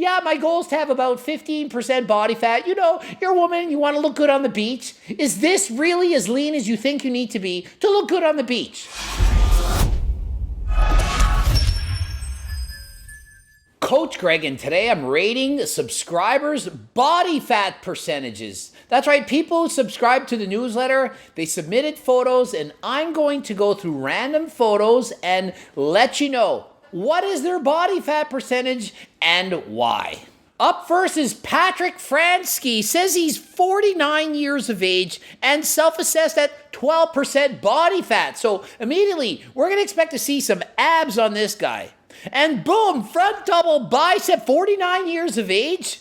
yeah, my goal is to have about 15% body fat. You know, you're a woman, you want to look good on the beach. Is this really as lean as you think you need to be to look good on the beach? Coach Greg, and today I'm rating subscribers' body fat percentages. That's right, people who subscribe to the newsletter, they submitted photos, and I'm going to go through random photos and let you know what is their body fat percentage and why. Up first is Patrick Franski. Says he's 49 years of age and self-assessed at 12% body fat. So immediately, we're going to expect to see some abs on this guy. And boom, front double bicep, 49 years of age.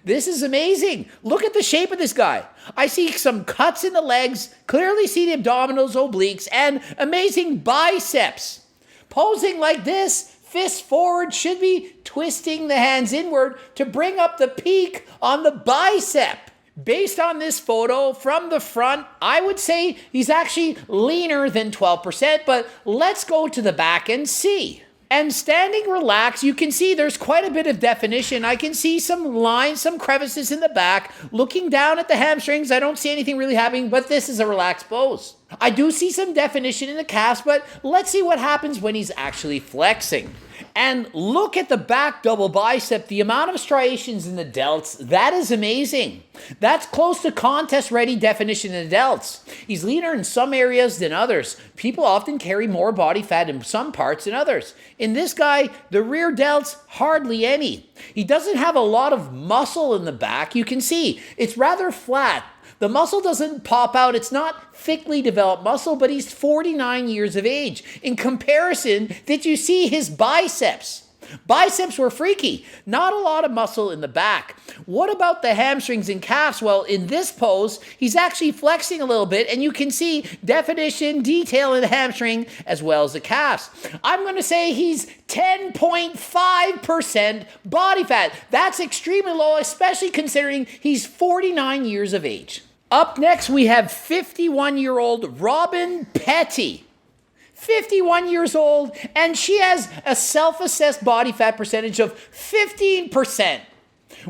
This is amazing. Look at the shape of this guy. I see some cuts in the legs, clearly see the abdominals, obliques, and amazing biceps. Posing like this, fist forward, should be twisting the hands inward to bring up the peak on the bicep. Based on this photo from the front, I would say he's actually leaner than 12%, but let's go to the back and see. And standing relaxed, you can see there's quite a bit of definition. I can see some lines, some crevices in the back. Looking down at the hamstrings, I don't see anything really happening, but this is a relaxed pose. I do see some definition in the calves, but let's see what happens when he's actually flexing. And look at the back double bicep, the amount of striations in the delts, that is amazing. That's close to contest-ready definition in the delts. He's leaner in some areas than others. People often carry more body fat in some parts than others. In this guy, the rear delts, hardly any. He doesn't have a lot of muscle in the back. You can see it's rather flat. The muscle doesn't pop out. It's not thickly developed muscle, but he's 49 years of age. In comparison, did you see his biceps? Biceps were freaky. Not a lot of muscle in the back. What about the hamstrings and calves? Well, in this pose, he's actually flexing a little bit, and you can see definition, detail in the hamstring, as well as the calves. I'm going to say he's 10.5% body fat. That's extremely low, especially considering he's 49 years of age. Up next, we have 51-year-old Robin Petty. 51 years old, and she has a self-assessed body fat percentage of 15%.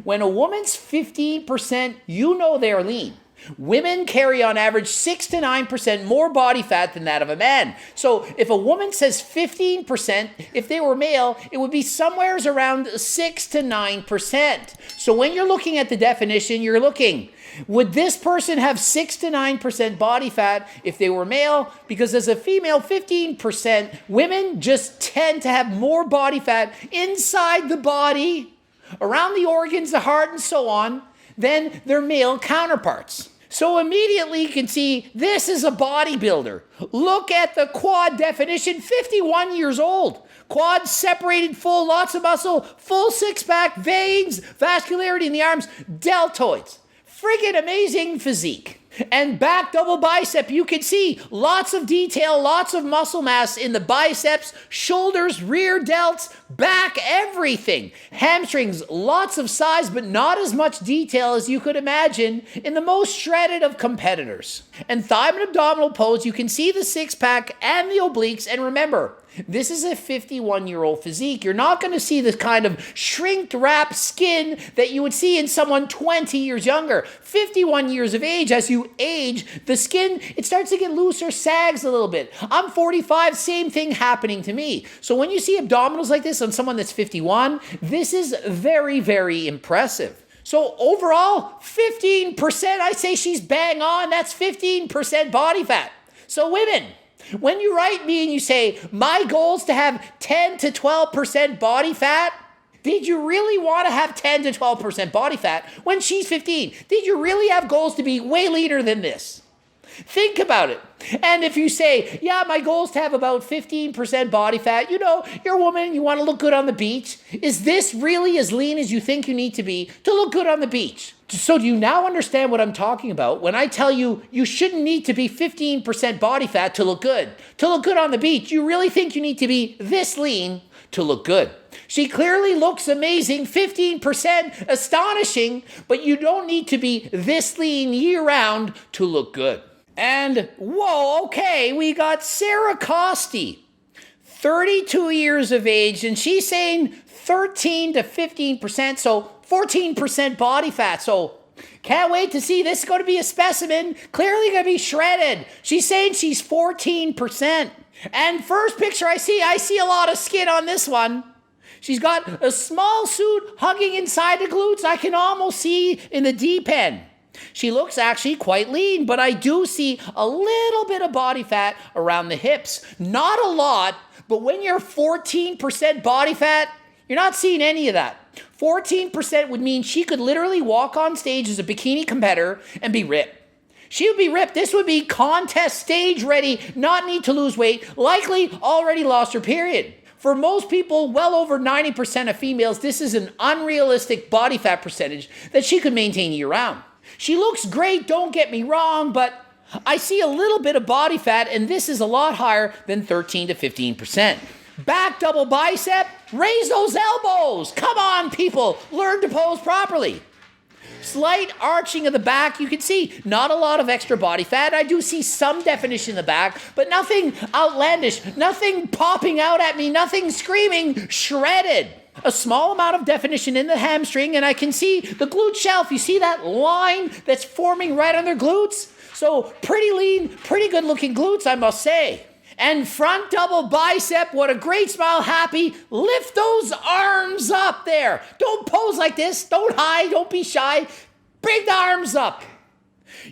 When a woman's 15%, you know they're lean. Women carry on average 6 to 9% more body fat than that of a man. So if a woman says 15%, if they were male, it would be somewhere around 6 to 9%. So when you're looking at the definition, you're looking, would this person have 6 to 9% body fat if they were male? Because as a female, 15%, women just tend to have more body fat inside the body, around the organs, the heart, and so on, than their male counterparts. So immediately you can see this is a bodybuilder. Look at the quad definition, 51 years old. Quads separated full, lots of muscle, full six-pack, veins, vascularity in the arms, deltoids. Friggin' amazing physique. And back double bicep, you can see lots of detail, lots of muscle mass in the biceps, shoulders, rear delts, back, everything. Hamstrings, lots of size, but not as much detail as you could imagine in the most shredded of competitors. And thigh and abdominal pose, you can see the six-pack and the obliques. And remember, this is a 51-year-old physique. You're not going to see this kind of shrink-wrap skin that you would see in someone 20 years younger. 51 years of age, as you age, the skin, it starts to get looser, sags a little bit. I'm 45, same thing happening to me. So when you see abdominals like this on someone that's 51, this is very, very impressive. So overall, 15%, I say she's bang on. That's 15% body fat. So women, when you write me and you say, my goal is to have 10 to 12% body fat, did you really want to have 10 to 12% body fat when she's 15? Did you really have goals to be way leaner than this? Think about it. And if you say, yeah, my goal is to have about 15% body fat, you know, you're a woman, you want to look good on the beach. Is this really as lean as you think you need to be to look good on the beach? So do you now understand what I'm talking about when I tell you you shouldn't need to be 15% body fat to look good? To look good on the beach, you really think you need to be this lean to look good. She clearly looks amazing, 15%, astonishing, but you don't need to be this lean year-round to look good. And, whoa, okay, we got Sarah Kosty. 32 years of age, and she's saying 13 to 15%, so 14% body fat. So can't wait to see. This is going to be a specimen, clearly going to be shredded. She's saying she's 14%. And first picture I see a lot of skin on this one. She's got a small suit hugging inside the glutes. I can almost see in the deep end. She looks actually quite lean, but I do see a little bit of body fat around the hips. Not a lot, but when you're 14% body fat, you're not seeing any of that. 14% would mean she could literally walk on stage as a bikini competitor and be ripped. She would be ripped. This would be contest stage ready, not need to lose weight, likely already lost her period. For most people, well over 90% of females, this is an unrealistic body fat percentage that she could maintain year round. She looks great, don't get me wrong, but I see a little bit of body fat, and this is a lot higher than 13 to 15%. Back double bicep, raise those elbows. Come on, people, learn to pose properly. Slight arching of the back, you can see not a lot of extra body fat. I do see some definition in the back, but nothing outlandish, nothing popping out at me, nothing screaming, shredded. A small amount of definition in the hamstring, and I can see the glute shelf. You see that line that's forming right on their glutes? So pretty lean, pretty good looking glutes, I must say. And front double bicep, what a great smile, happy. Lift those arms up there. Don't pose like this. Don't hide. Don't be shy. Bring the arms up.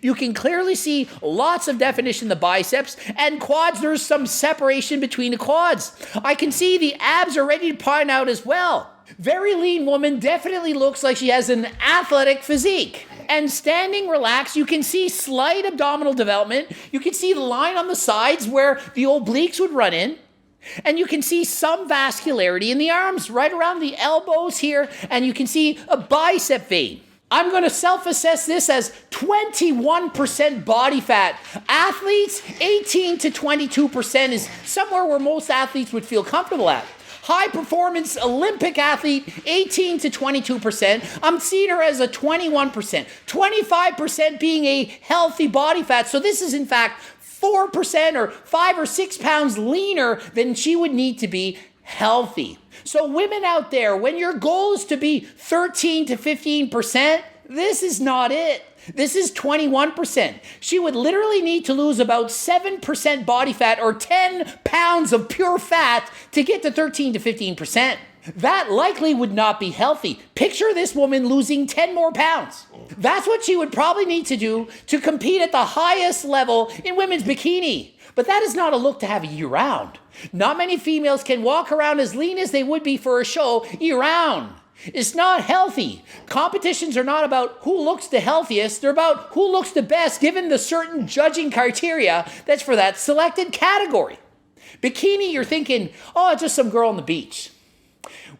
You can clearly see lots of definition in the biceps and quads. There's some separation between the quads. I can see the abs are ready to pine out as well. Very lean woman, definitely looks like she has an athletic physique. And standing relaxed, you can see slight abdominal development. You can see the line on the sides where the obliques would run in. And you can see some vascularity in the arms, right around the elbows here. And you can see a bicep vein. I'm going to self-assess this as 21% body fat. Athletes, 18 to 22% is somewhere where most athletes would feel comfortable at. High performance Olympic athlete, 18 to 22%. I'm seeing her as a 21%. 25% being a healthy body fat. So this is in fact 4% or 5 or 6 pounds leaner than she would need to be healthy. So women out there, when your goal is to be 13 to 15%, this is not it. This is 21%. She would literally need to lose about 7% body fat or 10 pounds of pure fat to get to 13 to 15%. That likely would not be healthy. Picture this woman losing 10 more pounds. That's what she would probably need to do to compete at the highest level in women's bikini. But that is not a look to have year-round. Not many females can walk around as lean as they would be for a show year-round. It's not healthy. Competitions are not about who looks the healthiest. They're about who looks the best given the certain judging criteria that's for that selected category. Bikini, you're thinking, oh, it's just some girl on the beach.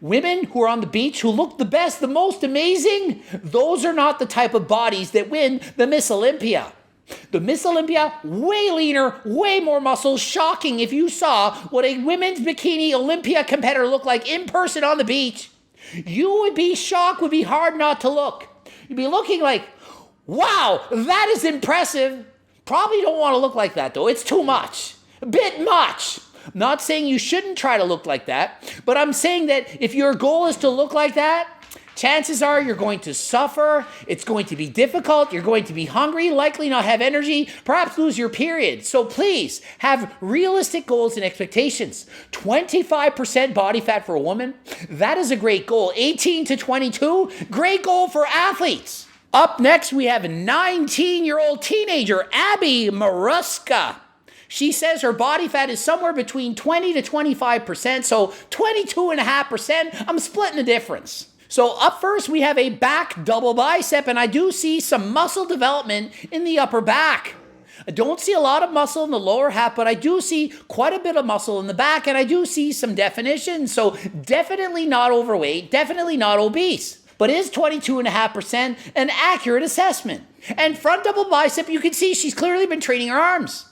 Women who are on the beach, who look the best, the most amazing, those are not the type of bodies that win the Miss Olympia. The Miss Olympia, way leaner, way more muscles. Shocking if you saw what a women's bikini Olympia competitor looked like in person on the beach. You would be shocked, would be hard not to look. You'd be looking like, wow, that is impressive. Probably don't want to look like that though. It's too much. A bit much. I'm not saying you shouldn't try to look like that, but I'm saying that if your goal is to look like that, chances are you're going to suffer. It's going to be difficult. You're going to be hungry, likely not have energy, perhaps lose your period. So please have realistic goals and expectations. 25% body fat for a woman, that is a great goal. 18 to 22, great goal for athletes. Up next, we have a 19-year-old teenager, Abby Maruska. She says her body fat is somewhere between 20 to 25%, so 22.5%. I'm splitting the difference. So up first, we have a back double bicep, and I do see some muscle development in the upper back. I don't see a lot of muscle in the lower half, but I do see quite a bit of muscle in the back, and I do see some definition. So definitely not overweight, definitely not obese, but is 22.5% an accurate assessment. And front double bicep, you can see she's clearly been training her arms.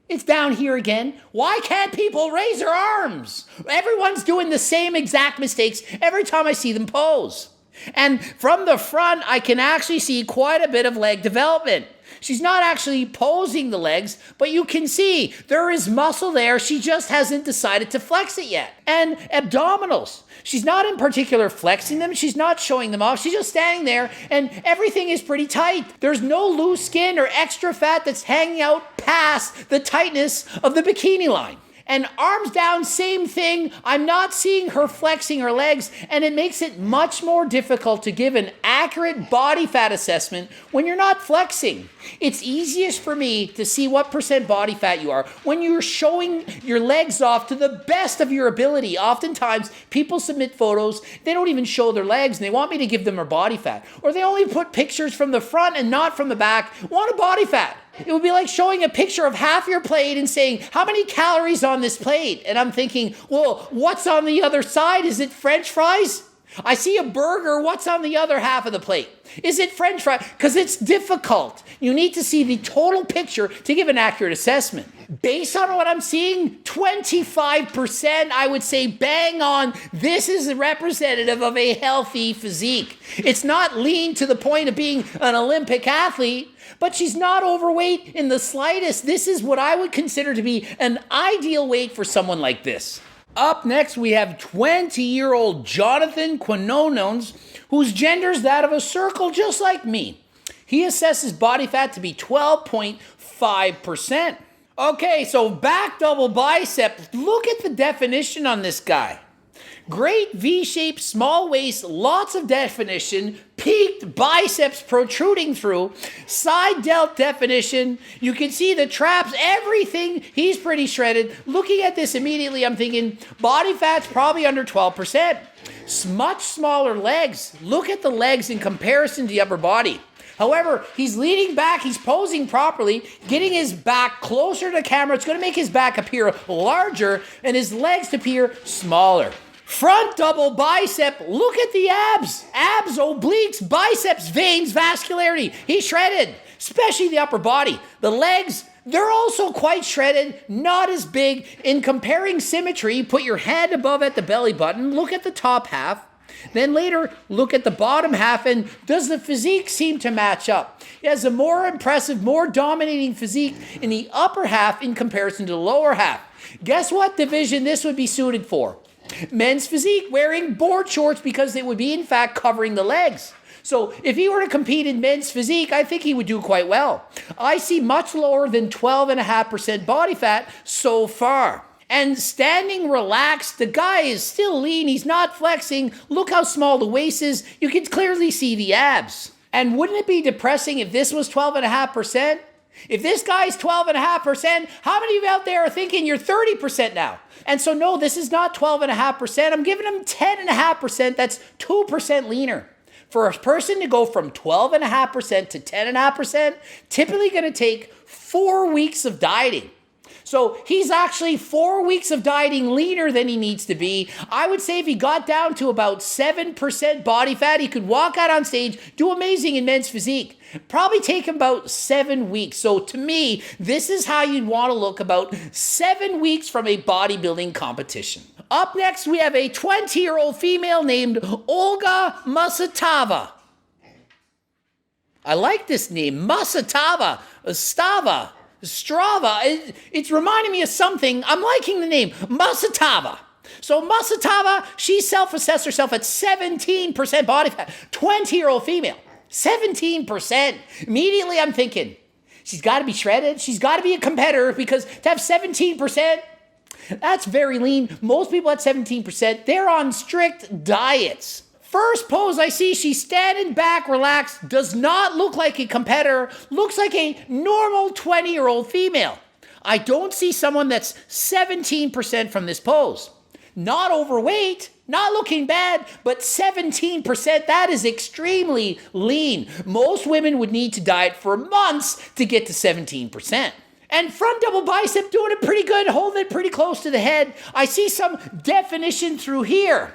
It's down here again. Why can't people raise their arms? Everyone's doing the same exact mistakes every time I see them pose. And from the front, I can actually see quite a bit of leg development. She's not actually posing the legs, but you can see there is muscle there. She just hasn't decided to flex it yet. And abdominals. She's not in particular flexing them. She's not showing them off. She's just standing there and everything is pretty tight. There's no loose skin or extra fat that's hanging out past the tightness of the bikini line. And arms down, same thing. I'm not seeing her flexing her legs, and it makes it much more difficult to give an accurate body fat assessment when you're not flexing. It's easiest for me to see what percent body fat you are when you're showing your legs off to the best of your ability. Oftentimes, people submit photos, they don't even show their legs, and they want me to give them their body fat. Or they only put pictures from the front and not from the back. Want a body fat. It would be like showing a picture of half your plate and saying, how many calories on this plate? And I'm thinking, well, what's on the other side? Is it French fries? I see a burger. What's on the other half of the plate? Is it French fries? Because it's difficult. You need to see the total picture to give an accurate assessment. Based on what I'm seeing, 25%, I would say bang on, this is representative of a healthy physique. It's not lean to the point of being an Olympic athlete, but she's not overweight in the slightest. This is what I would consider to be an ideal weight for someone like this. Up next, we have 20-year-old Jonathanquinones, whose gender is that of a circle just like me. He assesses body fat to be 12.5%. Okay, so back double bicep. Look at the definition on this guy. Great V-shape, small waist, lots of definition, peaked biceps protruding through, side delt definition. You can see the traps, everything. He's pretty shredded. Looking at this immediately, I'm thinking body fat's probably under 12%. Much smaller legs. Look at the legs in comparison to the upper body. However, he's leaning back, he's posing properly, getting his back closer to the camera. It's going to make his back appear larger and his legs appear smaller. Front double bicep, look at the abs. Abs, obliques, biceps, veins, vascularity. He's shredded, especially the upper body. The legs, they're also quite shredded, not as big. In comparing symmetry, put your hand above at the belly button, look at the top half. Then later, look at the bottom half, and does the physique seem to match up? He has a more impressive, more dominating physique in the upper half in comparison to the lower half. Guess what division this would be suited for? Men's physique, wearing board shorts because they would be in fact covering the legs. So if he were to compete in men's physique, I think he would do quite well. I see much lower than 12.5% body fat so far. And standing relaxed, the guy is still lean, he's not flexing. Look how small the waist is. You can clearly see the abs. And wouldn't it be depressing if this was 12.5%? If this guy's 12.5%, how many of you out there are thinking you're 30% now? And so no, this is not 12.5%. I'm giving him 10.5%. That's 2% leaner. For a person to go from 12.5% to 10.5%, typically going to take 4 weeks of dieting. So he's actually 4 weeks of dieting leaner than he needs to be. I would say if he got down to about 7% body fat, he could walk out on stage, do amazing in men's physique. Probably take him about 7 weeks. So to me, this is how you'd want to look about 7 weeks from a bodybuilding competition. Up next, we have a 20-year-old female named Olga Masatava. I like this name, Masatava, Strava. It's reminding me of something. I'm liking the name, Masatava. So Masatava, she self-assessed herself at 17% body fat, 20-year-old female. 17%. Immediately I'm thinking, she's got to be shredded. She's got to be a competitor because to have 17%, that's very lean. Most people at 17%, they're on strict diets. First pose I see, she's standing back, relaxed, does not look like a competitor, looks like a normal 20-year-old female. I don't see someone that's 17% from this pose. Not overweight, not looking bad, but 17%, that is extremely lean. Most women would need to diet for months to get to 17%. And front double bicep doing it pretty good, holding it pretty close to the head. I see some definition through here.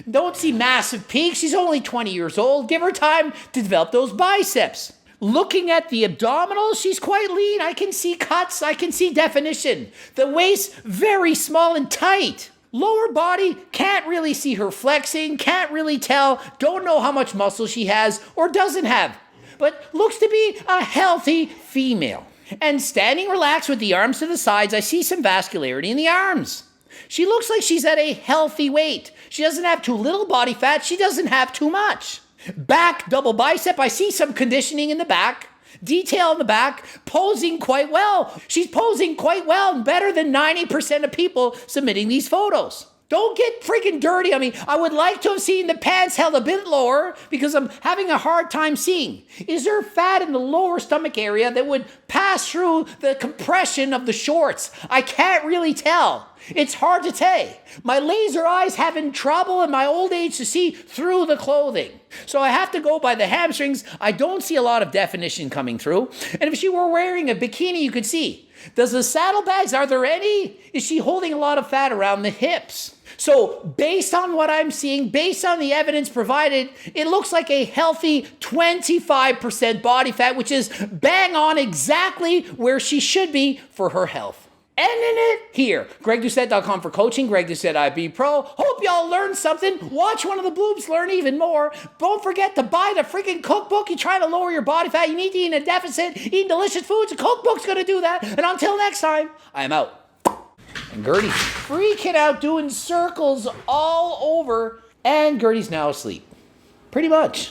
Don't see massive peaks. She's only 20 years old. Give her time to develop those biceps. Looking at the abdominals, she's quite lean. I can see cuts. I can see definition. The waist, very small and tight. Lower body, can't really see her flexing. Can't really tell. Don't know how much muscle she has or doesn't have. but looks to be a healthy female. And standing relaxed with the arms to the sides, I see some vascularity in the arms. She looks like she's at a healthy weight. She doesn't have too little body fat. She doesn't have too much. Back double bicep, I see some conditioning in the back. Detail in the back, posing quite well. She's posing quite well and better than 90% of people submitting these photos. Don't get freaking dirty on me. I would like to have seen the pants held a bit lower because I'm having a hard time seeing. Is there fat in the lower stomach area that would pass through the compression of the shorts? I can't really tell. It's hard to tell. My laser eyes having trouble in my old age to see through the clothing. So I have to go by the hamstrings. I don't see a lot of definition coming through. And if she were wearing a bikini, you could see. Does the saddlebags, are there any? Is she holding a lot of fat around the hips? So based on what I'm seeing, based on the evidence provided, it looks like a healthy 25% body fat, which is bang on exactly where she should be for her health. Ending it here. GregDoucette.com for coaching. Greg Doucette IB Pro. Hope y'all learned something. Watch one of the bloopers, learn even more. Don't forget to buy the freaking cookbook. You're trying to lower your body fat. You need to eat in a deficit. Eating delicious foods. The cookbook's going to do that. And until next time, I am out. And Gertie's freaking out doing circles all over. And Gertie's now asleep. Pretty much.